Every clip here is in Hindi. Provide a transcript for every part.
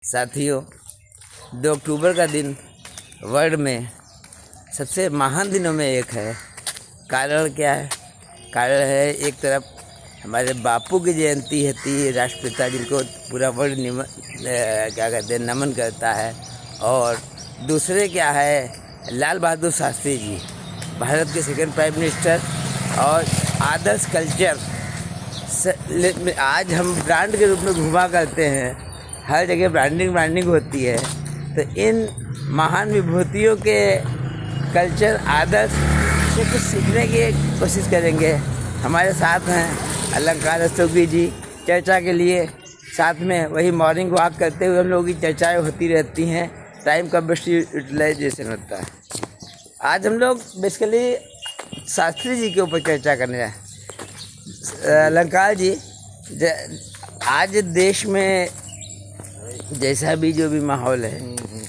साथियों, 2 अक्टूबर का दिन वर्ल्ड में सबसे महान दिनों में एक है। कारण क्या है? कारण है, एक तरफ हमारे बापू की जयंती होती, राष्ट्रपिता जिनको पूरा वर्ल्ड क्या कहते हैं, नमन करता है। और दूसरे क्या है, लाल बहादुर शास्त्री जी, भारत के सेकंड प्राइम मिनिस्टर। और आदर्श कल्चर आज हम ब्रांड के रूप में घुमा करते हैं, हर जगह ब्रांडिंग होती है। तो इन महान विभूतियों के कल्चर आदर्श से कुछ सीखने की कोशिश करेंगे। हमारे साथ हैं अलंकार रस्तोगी जी चर्चा के लिए। साथ में वही मॉर्निंग वॉक करते हुए हम लोगों की चर्चाएं होती रहती हैं। टाइम का बेस्ट यूटिलाइजेशन होता है। आज हम लोग बेसिकली शास्त्री जी के ऊपर चर्चा करने जाए। अलंकार जी, आज देश में जैसा भी जो भी माहौल है,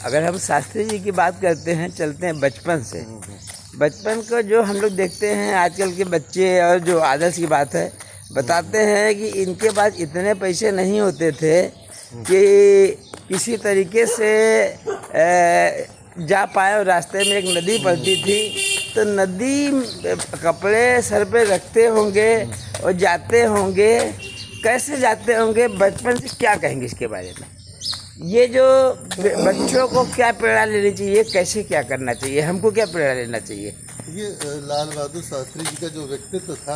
अगर हम शास्त्री जी की बात करते हैं, चलते हैं बचपन से। बचपन को जो हम लोग देखते हैं, आजकल के बच्चे और जो आदर्श की बात है, बताते हैं कि इनके पास इतने पैसे नहीं होते थे कि किसी तरीके से जा पाए। और रास्ते में एक नदी पड़ती थी, तो नदी कपड़े सर पे रखते होंगे और जाते होंगे। कैसे जाते होंगे, बचपन से क्या कहेंगे इसके बारे में? ये जो बच्चों को क्या प्रेरणा लेनी चाहिए, कैसे क्या करना चाहिए, हमको क्या प्रेरणा लेना चाहिए? ये लाल बहादुर शास्त्री जी का जो व्यक्तित्व था,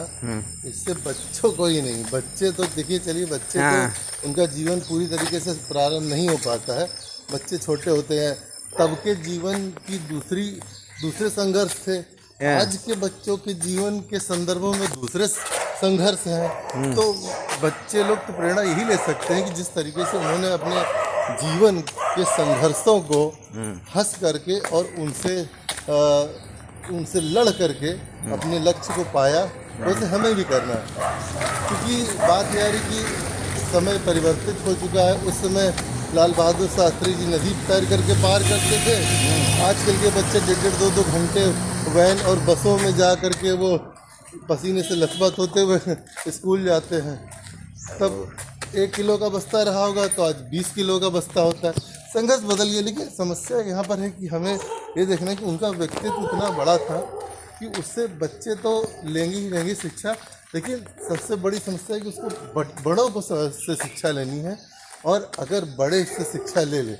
इससे बच्चों को ही नहीं, बच्चे तो देखिए, चलिए बच्चे तो उनका जीवन पूरी तरीके से प्रारंभ नहीं हो पाता है, बच्चे छोटे होते हैं, तब के जीवन की दूसरे संघर्ष थे। आज के बच्चों के जीवन के संदर्भों में दूसरे संघर्ष हैं। तो बच्चे लोग तो प्रेरणा यही ले सकते हैं कि जिस तरीके से उन्होंने अपने जीवन के संघर्षों को हंस करके और उनसे लड़ करके अपने लक्ष्य को पाया, वैसे हमें भी करना है। क्योंकि बात यह है कि समय परिवर्तित हो चुका है। उस समय लाल बहादुर शास्त्री जी नदी तैर करके पार करते थे। आजकल के बच्चे 1.5-2 घंटे वैन और बसों में जा करके वो पसीने से लथपथ होते हुए स्कूल जाते हैं। तब 1 किलो का बस्ता रहा होगा तो आज 20 किलो का बस्ता होता है। संघर्ष बदल गया, लेकिन समस्या यहाँ पर है कि हमें ये देखना है कि उनका व्यक्तित्व इतना बड़ा था कि उससे बच्चे तो लेंगे ही लेंगे शिक्षा, लेकिन सबसे बड़ी समस्या है कि उसको बड़ों को से शिक्षा लेनी है। और अगर बड़े इससे शिक्षा ले ले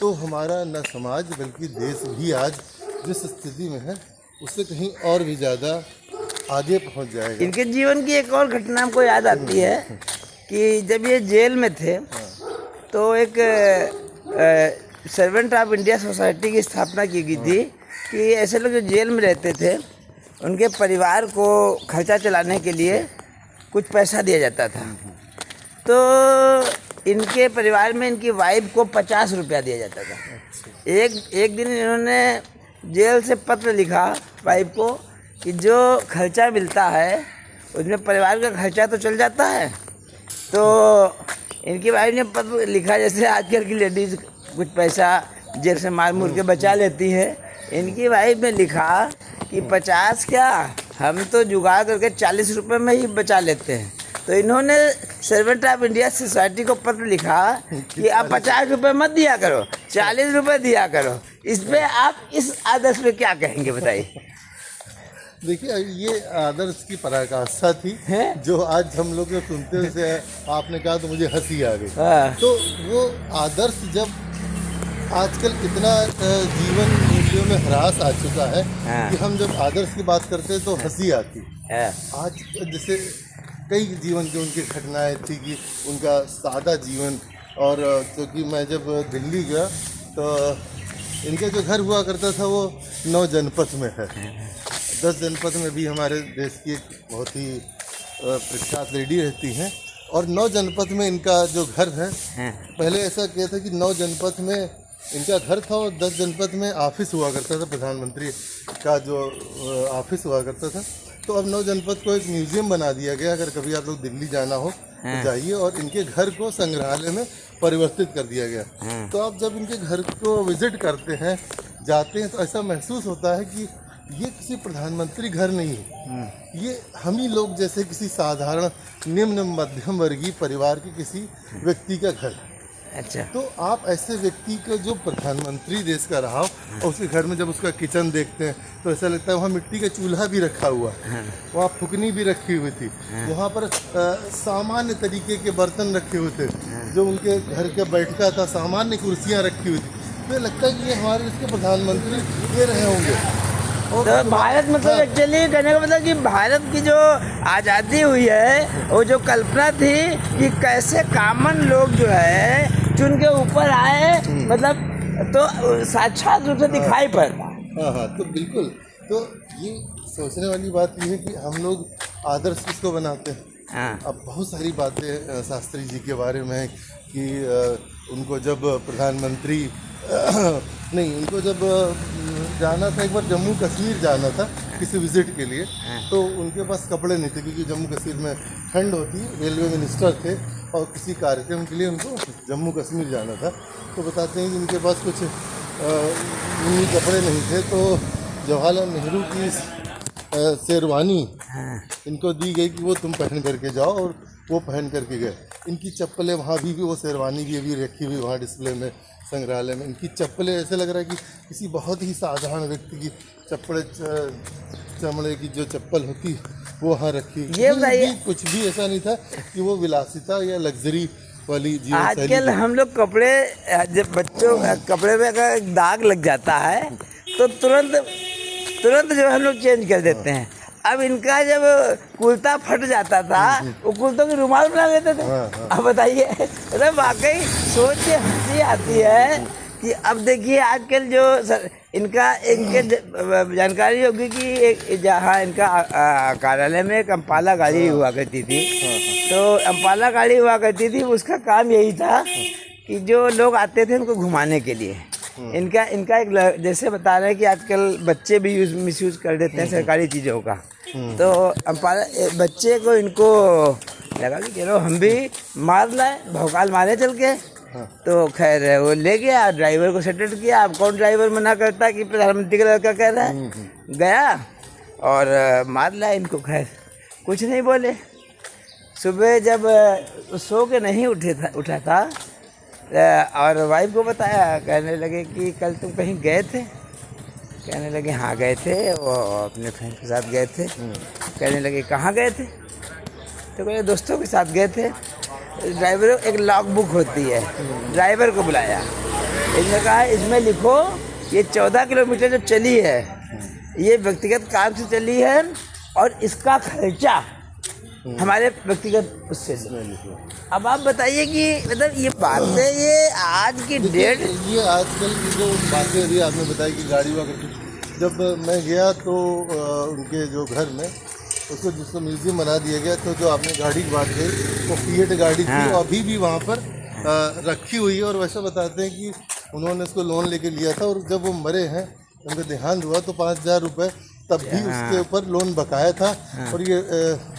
तो हमारा न समाज बल्कि देश भी आज जिस स्थिति में है उससे कहीं और भी ज़्यादा आगे पहुंच जाएगा। इनके जीवन की एक और घटना हमको याद आती है कि जब ये जेल में थे तो एक सर्वेंट ऑफ इंडिया सोसाइटी की स्थापना की गई थी कि ऐसे लोग जो जेल में रहते थे उनके परिवार को खर्चा चलाने के लिए कुछ पैसा दिया जाता था। तो इनके परिवार में इनकी वाइफ को 50 रुपया दिया जाता था। एक दिन इन्होंने जेल से पत्र लिखा वाइफ को कि जो खर्चा मिलता है उसमें परिवार का खर्चा तो चल जाता है। तो इनकी वाइफ ने पत्र लिखा, जैसे आजकल की लेडीज़ कुछ पैसा जेल से मार मुर के बचा लेती है, इनकी वाइफ ने लिखा कि 50 क्या, हम तो जुगाड़ करके 40 रुपये में ही बचा लेते हैं। तो इन्होंने सर्वेंट ऑफ इंडिया सोसाइटी को पत्र लिखा कि आप 50 रुपये मत दिया करो, 40 रुपये दिया करो। इस पर आप इस आदर्श में क्या कहेंगे, बताइए? देखिए, ये आदर्श की पराकाष्ठा थी जो आज हम लोग सुनते हुए आपने कहा तो मुझे हंसी आ गई। तो वो आदर्श जब आजकल इतना जीवन मूल्यों में ह्रास आ चुका है कि हम जब आदर्श की बात करते हैं तो हंसी आती है। आज जैसे कई जीवन की उनकी घटनाएं थी कि उनका सादा जीवन, और क्योंकि मैं जब दिल्ली गया तो इनका जो घर हुआ करता था वो 9 जनपद में है। 10 जनपद में भी हमारे देश की एक बहुत ही प्रख्यात लेडी रहती हैं, और 9 जनपद में इनका जो घर है, पहले ऐसा किया था कि 9 जनपद में इनका घर था और 10 जनपद में ऑफिस हुआ करता था, प्रधानमंत्री का जो ऑफिस हुआ करता था। तो अब 9 जनपद को एक म्यूजियम बना दिया गया। अगर कभी आप लोग दिल्ली जाना हो तो जाइए, और इनके घर को संग्रहालय में परिवर्तित कर दिया गया। तो आप जब इनके घर को विजिट करते हैं, जाते हैं, तो ऐसा महसूस होता है कि ये किसी प्रधानमंत्री घर नहीं है, ये हम ही लोग जैसे किसी साधारण निम्न मध्यम वर्गीय परिवार के किसी व्यक्ति का घर है। अच्छा। तो आप ऐसे व्यक्ति को जो प्रधानमंत्री देश का रहा हो और उसके घर में जब उसका किचन देखते हैं तो ऐसा लगता है वहाँ मिट्टी का चूल्हा भी रखा हुआ, वहाँ फुकनी भी रखी हुई थी, वहाँ पर सामान्य तरीके के बर्तन रखे हुए थे, जो उनके घर के बैठका था, सामान्य कुर्सियाँ रखी हुई थी। तो लगता है कि ये हमारे देश के प्रधानमंत्री ये रहे होंगे। तो भारत मतलब एक्चुअली कहने का मतलब कि भारत की जो आज़ादी हुई है वो जो कल्पना थी कि कैसे कॉमन लोग जो है चुन के ऊपर आए, मतलब तो साक्षात रूप से दिखाई पड़ता। हाँ, तो बिल्कुल। तो ये सोचने वाली बात ये है कि हम लोग आदर्श किसको बनाते हैं। हाँ। अब बहुत सारी बातें शास्त्री जी के बारे में कि उनको जब प्रधानमंत्री नहीं, उनको जब जाना था, एक बार जम्मू कश्मीर जाना था किसी विजिट के लिए, तो उनके पास कपड़े नहीं थे क्योंकि जम्मू कश्मीर में ठंड होती है। रेलवे मिनिस्टर थे और किसी कार्यक्रम के लिए उनको जम्मू कश्मीर जाना था। तो बताते हैं कि उनके पास कुछ ऊनी कपड़े नहीं थे, तो जवाहरलाल नेहरू की शेरवानी इनको दी गई कि वो तुम पहन करके जाओ, और वो पहन करके गए। इनकी चप्पलें वहाँ भी वो शेरवानी भी अभी रखी हुई वहाँ डिस्प्ले में, संग्रहालय में। इनकी चप्पलें ऐसे लग रहा है कि किसी बहुत ही साधारण व्यक्ति की चमड़े की जो चप्पल होती वो वहाँ रखी। ये बताइए, कुछ भी ऐसा नहीं था कि वो विलासिता या लग्जरी वाली जीवन शैली। आजकल हम लोग कपड़े, जब बच्चों कपड़े में अगर दाग लग जाता है तो तुरंत जो हम लोग चेंज कर देते हैं। अब इनका जब कुर्ता फट जाता था वो कुर्तों की रुमाल बना लेते थे। अब बताइए, अरे वाकई सोच के हंसी आती है कि अब देखिए आजकल जो इनके जानकारी होगी कि एक जहाँ इनका कार्यालय में एक अम्पाला गाड़ी हुआ करती थी, तो अम्पाला गाड़ी हुआ करती थी, उसका काम यही था कि जो लोग आते थे उनको घुमाने के लिए। इनका एक जैसे बता रहे हैं कि आजकल बच्चे भी मिसयूज कर देते हैं सरकारी चीज़ों का। तो अम्पाला बच्चे को इनको लगा कि चलो हम भी मार लाए, भौकाल मारे चल के। तो खैर वो ले गया, ड्राइवर को सेटल किया। अब कौन ड्राइवर मना करता कि प्रधानमंत्री का लड़का कह रहा है। गया और मार लाया इनको। खैर कुछ नहीं बोले। सुबह जब सो के नहीं उठा था और वाइफ को बताया, कहने लगे कि कल तुम कहीं गए थे। कहने लगे हाँ गए थे, वो अपने फ्रेंड के साथ गए थे। कहने लगे कहाँ गए थे, तो कहते दोस्तों के साथ गए थे। ड्राइवर एक लॉग बुक होती है, ड्राइवर को बुलाया, इसने कहा इसमें लिखो ये 14 किलोमीटर जो चली है ये व्यक्तिगत काम से चली है और इसका खर्चा हमारे व्यक्तिगत उससे लिखो। अब आप बताइए कि मतलब ये बातें, ये आज की डेट, ये आजकल की जो बातें अभी आपने बताई कि गाड़ी हुआ करती। जब मैं गया तो उनके जो घर में उसको जिसको म्यूजियम बना दिया गया, तो जो आपने गाड़ी की बात कही वो फिएट गाड़ी थी, वो अभी भी वहाँ पर रखी हुई है। और वैसे बताते हैं कि उन्होंने उसको लोन लेके लिया था और जब वो मरे हैं, उनका देहांत हुआ, तो 5,000 रुपये तब भी उसके ऊपर लोन बकाया था। और ये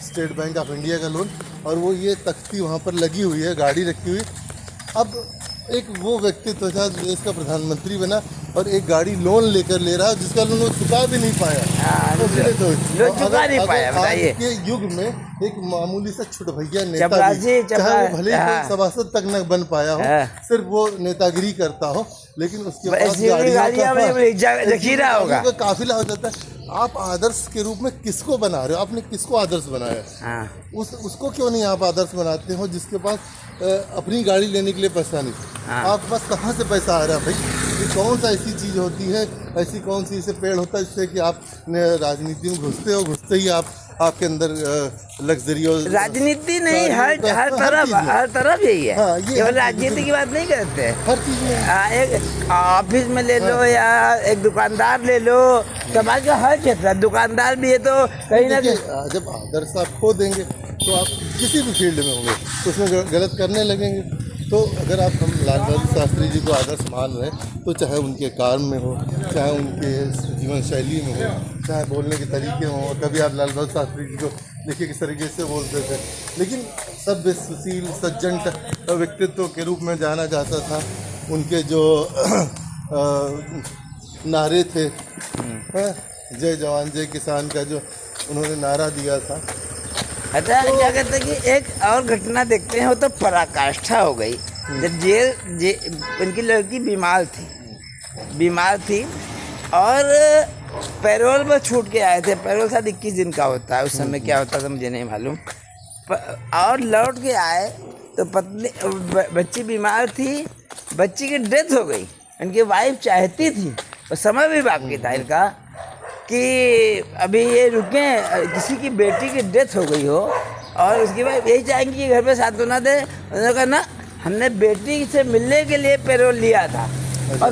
स्टेट बैंक ऑफ इंडिया का लोन, और वो ये तख्ती वहाँ पर लगी हुई है, गाड़ी रखी हुई। अब एक वो व्यक्तित्व था देश का प्रधानमंत्री बना और एक गाड़ी लोन लेकर ले रहा है जिसका लोन वो चुका भी नहीं पाया। आज के युग में एक मामूली सा छोटा भैया नेता, चाहे वो भले ही सभासद तक न बन पाया हो, सिर्फ वो नेतागिरी करता हो, लेकिन उसके पास जखीरा होगा, काफिला हो जाता है। आप आदर्श के रूप में किसको बना रहे हो? आपने किसको आदर्श बनाया? उसको क्यों नहीं आप आदर्श बनाते हो जिसके पास अपनी गाड़ी लेने के लिए पैसा नहीं? आपके पास कहाँ से पैसा आ रहा है भाई? ये कौन सा ऐसी चीज़ होती है, ऐसी कौन सी इसे पेड़ होता है जिससे कि आप राजनीति में घुसते ही आपके अंदर लग्जरी और राजनीति नहीं, हर तरफ यही है। ये राजनीति की बात नहीं करते, हर चीज़ में। एक ऑफिस में ले लो या एक दुकानदार ले लो, समाज का हर क्षेत्र, दुकानदार भी है तो कहीं ना कहीं जब आदर्श आप खो देंगे तो आप किसी भी फील्ड में होंगे तो उसमें गलत करने लगेंगे। तो अगर आप हम लाल बहादुर शास्त्री जी को आदर्श मान रहे हैं, तो चाहे उनके काम में हो, चाहे उनके जीवन शैली में हो, चाहे बोलने के तरीके में हो। कभी आप लाल बहादुर शास्त्री जी को देखिए किस तरीके से बोलते थे, लेकिन सभ्य सुशील सज्जन व्यक्तित्व के रूप में जाना जाता था। उनके जो नारे थे, जय जवान जय किसान का जो उन्होंने नारा दिया था। अच्छा, क्या कहते हैं कि एक और घटना देखते हैं, वो तो पराकाष्ठा हो गई। जब उनकी लड़की बीमार थी और पैरोल पर छूट के आए थे। पैरोल शायद 21 दिन का होता है, उस समय क्या होता था मुझे नहीं मालूम। और लौट के आए तो बच्ची बीमार थी, बच्ची की डेथ हो गई। उनकी वाइफ चाहती थी और समय भी बाकी था इनका कि अभी ये रुकें, किसी की बेटी की डेथ हो गई हो और उसकी वाइफ यही चाहेंगी कि घर पे सांत्वना दे। उन्होंने कहा ना, हमने बेटी से मिलने के लिए पैरोल लिया था और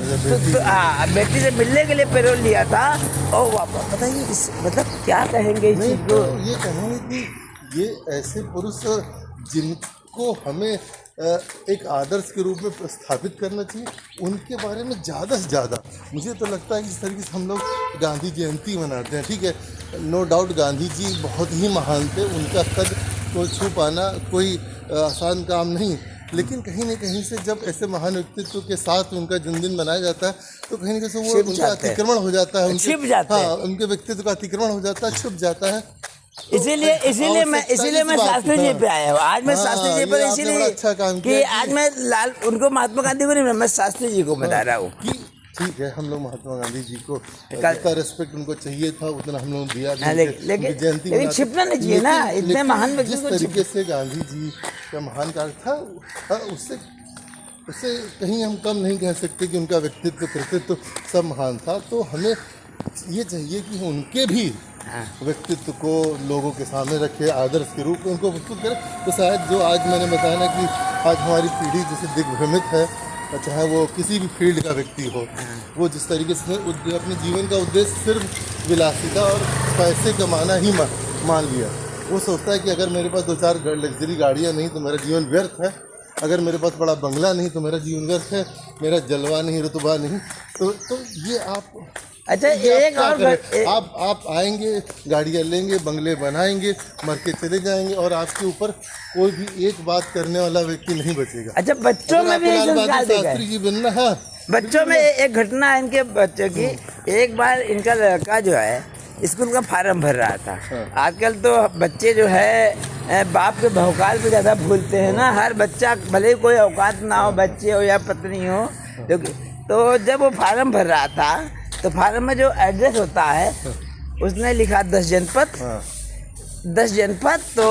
बेटी से मिलने के लिए पैरोल लिया था और वापस बताइए मतलब क्या कहेंगे इस चीज़ को? ये कहेंगे कि ये ऐसे पुरुष जिनको हमें एक आदर्श के रूप में स्थापित करना चाहिए, उनके बारे में ज़्यादा से ज़्यादा मुझे तो लगता है कि इस तरीके से हम लोग गांधी जयंती मनाते हैं। ठीक है, नो डाउट गांधी जी बहुत ही महान थे, उनका कद को छू पाना कोई आसान काम नहीं, लेकिन कहीं न कहीं से जब ऐसे महान व्यक्तित्व के साथ उनका जन्मदिन मनाया जाता है तो कहीं न कहीं से वो उनका अतिक्रमण हो जाता है, उनके व्यक्तित्व का अतिक्रमण हो जाता है, छुप जाता है। इसीलिए मैं शास्त्री जी पे आया हूँ आज। मैं शास्त्री जी पर इसीलिए अच्छा काम कि आज मैं उनको महात्मा गांधी को नहीं, मैं शास्त्री जी को बता रहा हूँ। ठीक है, हम लोग महात्मा गांधी जी को जितना रेस्पेक्ट उनको चाहिए था उतना हम लोग दिया, लेकिन छिपना नहीं चाहिए ना, इतने महान व्यक्ति जिस तरीके से गांधी जी का महान कार्य था उससे कहीं हम कम नहीं कह सकते कि उनका व्यक्तित्व कृतित्व सब महान था। तो हमें ये चाहिए कि उनके भी व्यक्तित्व को लोगों के सामने रखे, आदर्श के रूप में उनको प्रस्तुत करें। तो शायद जो आज मैंने बताया ना कि आज हमारी पीढ़ी जैसे दिग्भ्रमित है, चाहे वो किसी भी फील्ड का व्यक्ति हो, वो जिस तरीके से अपने जीवन का उद्देश्य सिर्फ विलासिता और पैसे कमाना ही मान लिया। वो सोचता है कि अगर मेरे पास 2-4 लग्जरी गाड़ियाँ नहीं तो मेरा जीवन व्यर्थ है, अगर मेरे पास बड़ा बंगला नहीं तो मेरा जीवन व्यर्थ है, मेरा जलवा नहीं, रुतबा नहीं। तो ये आप अच्छा एक और आप आएंगे, गाड़ियाँ लेंगे, बंगले बनाएंगे, मर के चले जाएंगे और आपके ऊपर कोई भी एक बात करने वाला व्यक्ति नहीं बचेगा। अच्छा बच्चों में भी शास्त्री जी बनना है। बच्चों में एक घटना है इनके बच्चों की। एक बार इनका लड़का जो है स्कूल का फार्म भर रहा था। आजकल तो बच्चे जो है बाप के भौकाल पे ज़्यादा भूलते हैं ना। हर बच्चा भले ही कोई औकात ना हो, बच्चे हो या पत्नी हो, तो जब वो फार्म भर रहा था तो फार्म में जो एड्रेस होता है उसने लिखा 10 जनपद। 10 जनपद तो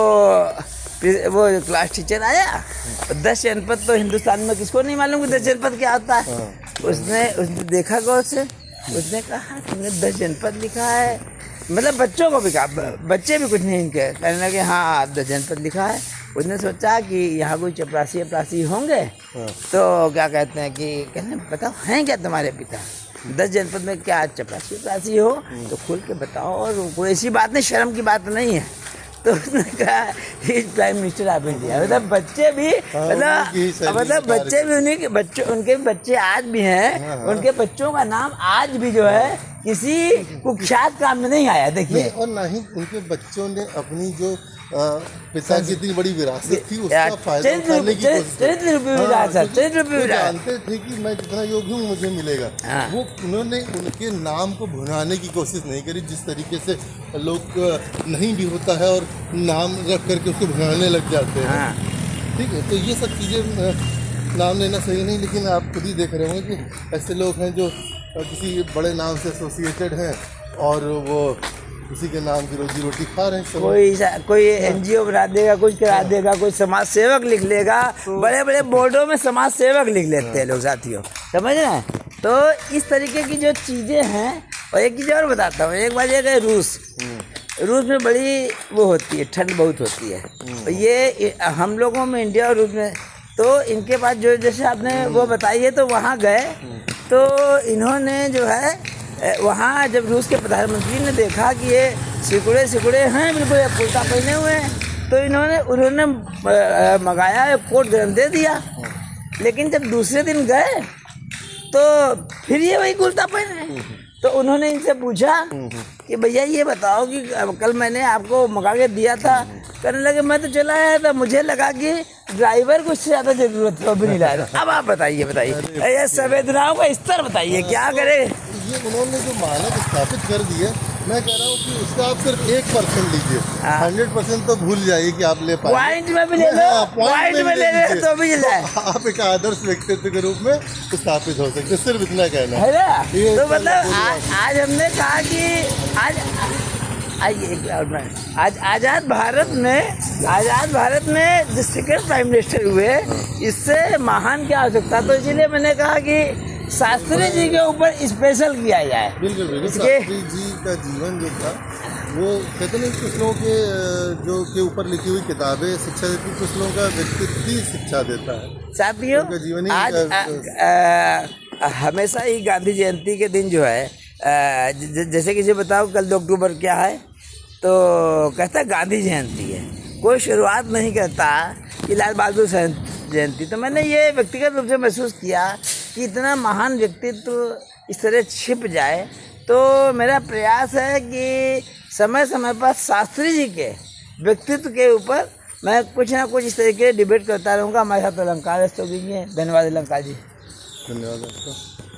वो क्लास टीचर आया, 10 जनपद तो हिंदुस्तान में किसको नहीं मालूम कि 10 जनपद क्या होता है। उसने देखा गौर से, उसने कहा तुमने 10 जनपद लिखा है, मतलब बच्चों को भी कहा, बच्चे भी कुछ नहीं इनके कहने लगे हाँ 10 जनपद लिखा है। उसने सोचा कि यहाँ कोई चपरासी होंगे तो क्या कहते हैं कि कहने बताओ हैं क्या तुम्हारे पिता, 10 जनपद में क्या चपरासी हो तो खुल के बताओ, और कोई ऐसी बात नहीं, शर्म की बात नहीं है। तो उसने कहा प्राइम मिनिस्टर ऑफ इंडिया। मतलब बच्चे भी मतलब बच्चे भी उन्हीं के बच्चों, उनके बच्चे आज भी हैं, उनके बच्चों का नाम आज भी जो है किसी कुख्यात काम में नहीं आया। देखिए, और ना ही उनके बच्चों ने अपनी जो पिता की इतनी बड़ी विरासत थी उसका फायदा उठाने की कोशिश की। जानते थे कि मैं जितना योग्य हूँ मुझे मिलेगा। वो उन्होंने उनके नाम को भुनाने की कोशिश नहीं करी, जिस तरीके से लोग नहीं भी होता है और नाम रख करके उसको भुनाने लग जाते हैं। ठीक है, तो ये सब चीज़ें नाम लेना सही नहीं, लेकिन आप खुद ही देख रहे होंगे कि ऐसे लोग हैं जो किसी बड़े नाम से एसोसिएटेड हैं और वो उसी के नाम की रोजी रोटी खा रहे हैं। कोई एनजीओ बना देगा, कुछ करा देगा, कोई समाज सेवक लिख लेगा, बड़े बड़े बोर्डों में समाज सेवक लिख लेते हैं लोग, साथियों, समझ रहे हैं। तो इस तरीके की जो चीज़ें हैं। और एक चीज़ और बताता हूँ, एक बार ये गए रूस में बड़ी वो होती है, ठंड बहुत होती है। तो ये हम लोगों में इंडिया और रूस में, तो इनके पास जो जैसे आपने वो बताई है, तो वहाँ गए तो इन्होंने जो है वहाँ जब रूस के प्रधानमंत्री ने देखा कि ये सिकुड़े हैं, बिल्कुल कुर्ता पहने हुए हैं, तो उन्होंने मंगाया, कोट गर्म दे दिया। लेकिन जब दूसरे दिन गए तो फिर ये वही कुर्ता पहने। तो उन्होंने इनसे पूछा कि भैया ये बताओ कि कल मैंने आपको मंगा के दिया था। कहने लगे मैं तो चला आया था, मुझे लगा कि ड्राइवर को उससे ज़्यादा ज़रूरत है, भी नहीं लाया। अब आप बताइए ये संवेदनाओं का स्तर बताइए, क्या करे। ये उन्होंने जो मानक स्थापित कर दिए मैं कह रहा हूँ कि उसका आप सिर्फ 1% लीजिए, हाँ। 100% तो भूल जाइए कि आप ले पाए। पॉइंट में भी ले लो, पॉइंट में ले लो तो भी जाए। आप एक आदर्श व्यक्तित्व के रूप में स्थापित हो सकते, सिर्फ इतना कहना है ना। ये तो मतलब आज हमने कहा कि आज आज़ाद भारत में जो सेकंड प्राइम मिनिस्टर हुए, इससे महान क्या हो सकता। तो इसीलिए मैंने कहा कि शास्त्री जी के ऊपर स्पेशल किया जाए। बिल्कुल बिल्कुल। शास्त्री जी का जीवन जो था वो कहते नहीं, कुछ लोगों के जो के ऊपर लिखी हुई किताबें शिक्षा देती, कुछ लोगों का व्यक्तित्व ही शिक्षा देता है। साथियों, जीवन आज हमेशा ही गांधी जयंती के दिन जो है, जैसे किसी बताओ कल 2 अक्टूबर क्या है, तो कहता है गांधी जयंती है। कोई शुरुआत नहीं करता कि लाल बहादुर जयंती। तो मैंने ये व्यक्तिगत रूप से महसूस किया कि इतना महान व्यक्तित्व इस तरह छिप जाए। तो मेरा प्रयास है कि समय समय पर शास्त्री जी के व्यक्तित्व के ऊपर मैं कुछ ना कुछ इस तरीके डिबेट करता रहूँगा। हमारे साथ अलंकार तो भी है। धन्यवाद अलंकार जी। धन्यवाद आपका।